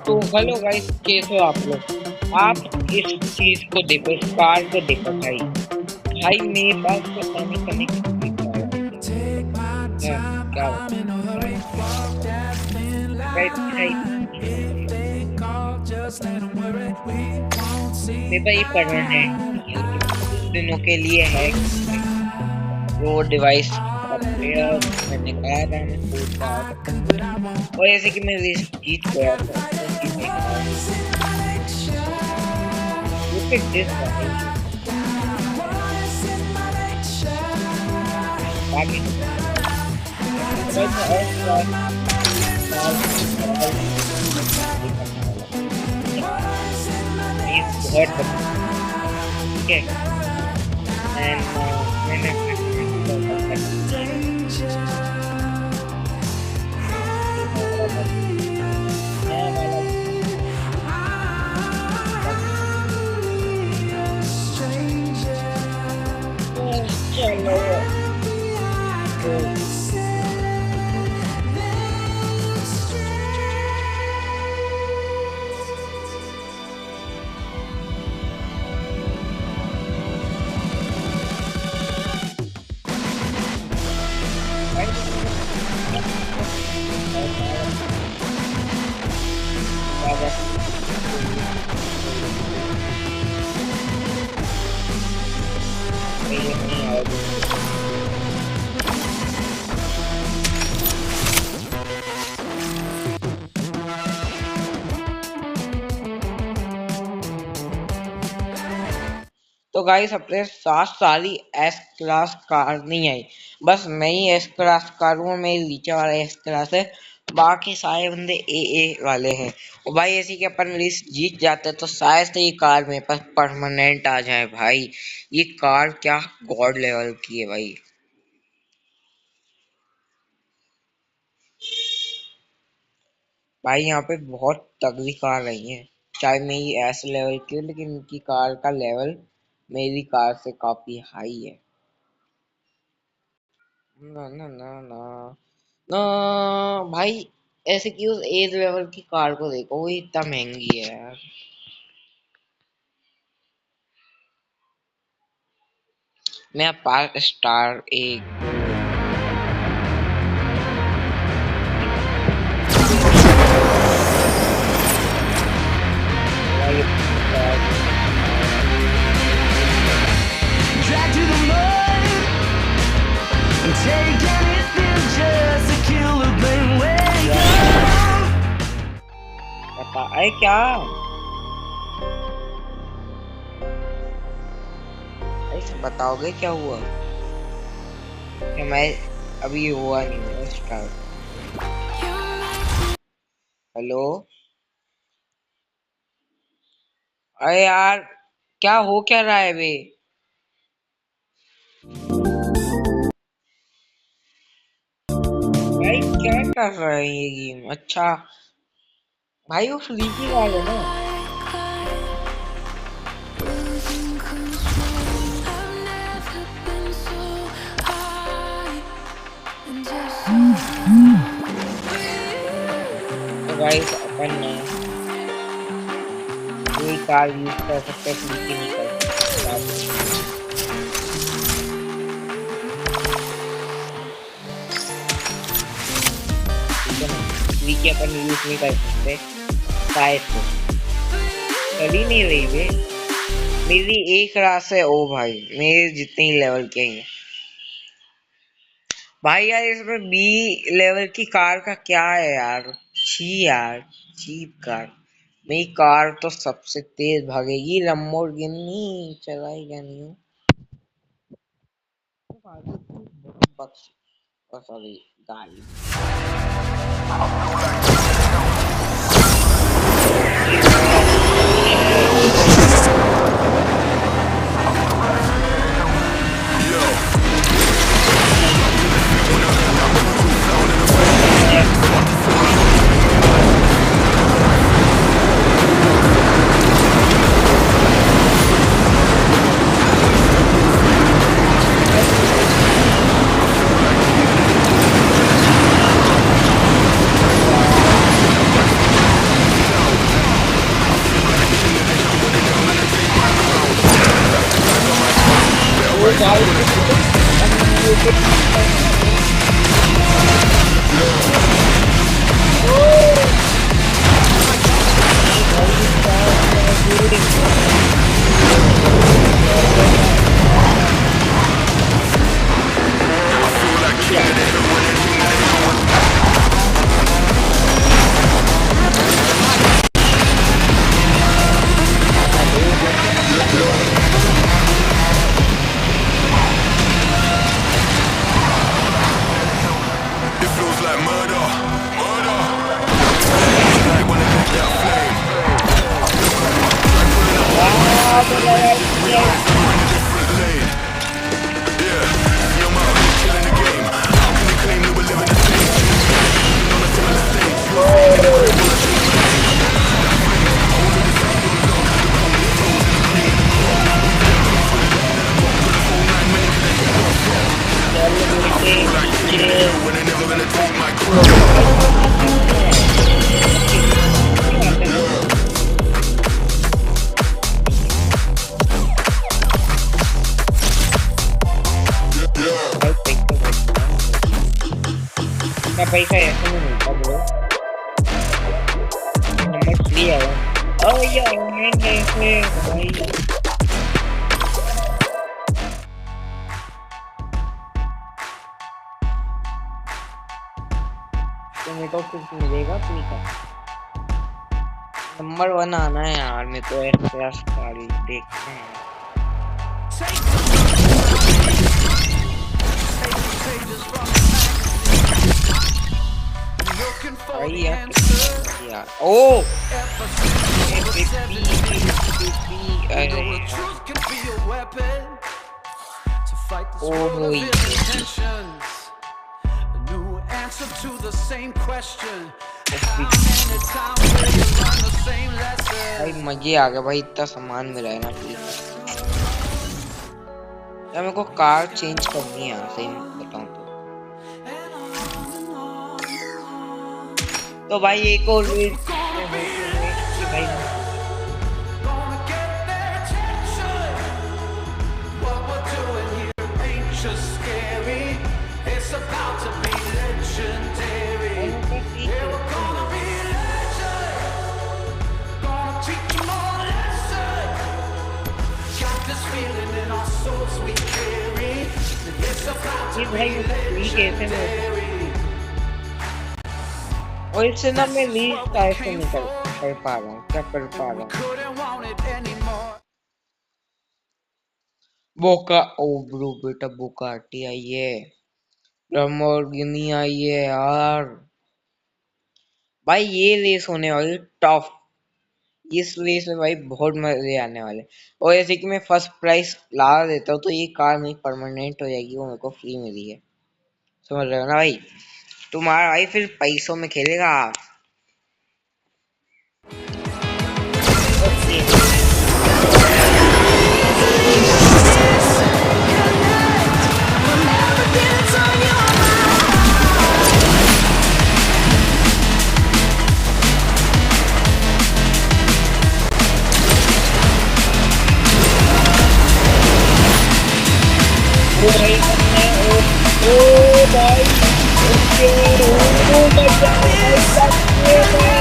तो hello guys, कैसे हो आप लोग। आप इस चीज को देखो, इस कार को देखो भाई। भाई मेरे पास पता नहीं कनेक्ट है क्या गाइस भाई। मेरे पास ये परमानेंट है, लेकिन कुछ दिनों के लिए है कि वो डिवाइस मैंने कहा था, मैं सोच रहा था। और ऐसे कि मैं रेस जीत गया था, तो जीतने के बाद look at this guy, बाकी अगर मैं और क्लास नहीं करने वाला, ठीक है। ये बहुत बदमाश है, ठीक है। एंड मैंने अपने फ्रेंड को कॉल किया, ये हमारा नया वाला चलो तो तो गाइस अपने साथ सारी एस क्लास कार नहीं आई, बस मैं ही एस क्लास कार हूँ। मेरे नीचे वाला एस क्लास है, बाकी सारे बंदे ए वाले हैं। और भाई ऐसी कि अपन रेस जीत जाते तो शायद से ये कार मेरे पास परमानेंट आ जाए। भाई ये कार क्या गॉड लेवल की है भाई। भाई यहाँ पे बहुत तगड़ी कार रही है, चाहे मेरी एस लेवल की हो, लेकिन इनकी कार का लेवल मेरी कार से काफी हाई है। ना ना ना ना ना भाई, ऐसे कि उस एज लेवल की कार को देखो, वो इतना महंगी है यार। मैं पार्क स्टार एक भाई Drag to the mud and take anything just to kill the pain. Wake up. पता है क्या, ऐसे बताओगे क्या हुआ क्या। मैं अभी हुआ नहीं मेरा स्टार्ट। हेलो, अरे यार क्या हो क्या रहा है बे। भाई क्या कर रहा है ये गेम। अच्छा भाई वो फ्री की वाले ना। तो गाइस अपन ने कोई कार यूज कर सकते हैं, फ्री की नहीं कर सकते। ठीक है ना, फ्री की अपन यूज नहीं कर सकते शायद से। चल ही नहीं रही बे। मेरी एक रास है ओ भाई, मेरे जितने ही लेवल के हैं भाई। यार इसमें बी लेवल की कार का क्या है यार। छी यार, चीप कार। मेरी कार तो सबसे तेज भागेगी, लंबोर्गिनी चलाएगा नहीं हूँ। बक्स सॉरी गाड़ी। भाई अनलिमिटेड भाई क्या It feels like murder, murder. Like when I take that flame. We're in a different lane. Yeah, you're my killing the game. How can you claim that we're living the same? On a similar stage, you're saying that we're gonna change my name. That flame, only the same don't love. The cold is frozen in pain. We did it for the dead and walk with a phone line. Many can they get where I'm from? I feel like taking a hero when they're never gonna take my crown. क्या पैसा ऐसे नहीं मिलता bro number 3 आया ओ यार मैं कैसे भाई तो मेरे को कुछ मिलेगा फ्री का नंबर 1 आना है यार मेरे को एस क्लास गाड़ी देखते हैं भाई यार ओ Answer to the same question. How many times will you learn the same lesson? भाई मजे आ गए भाई इतना सामान मिला है ना प्लीज यार मेरे को कार चेंज करनी है सही बताऊं तो भाई एक और भाई Gonna get their attention. What we're doing here ain't just scary. It's about to be legendary. Yeah, we're gonna be legend. Gonna teach them all a lesson. Got this feeling in our souls we carry. It's about to be legendary. और इससे ना मैं lease कैसे निकल कर पा रहा हूँ क्या कर पा रहा हूँ Couldn't want it anymore. बोका ओ ब्रो बेटा बुगाटी आई है लैम्बोर्गिनी आई है यार भाई ये रेस होने वाली टफ इस रेस में भाई बहुत मजे आने वाले और जैसे कि मैं फर्स्ट प्राइज ला देता हूँ तो ये कार मेरी परमानेंट हो जाएगी वो मेरे को फ्री मिली है समझ रहे हो ना भाई तुम्हारा भाई फिर पैसों में खेलेगा ओके ओ भाई ओ भाई ओके ओ मजा भाई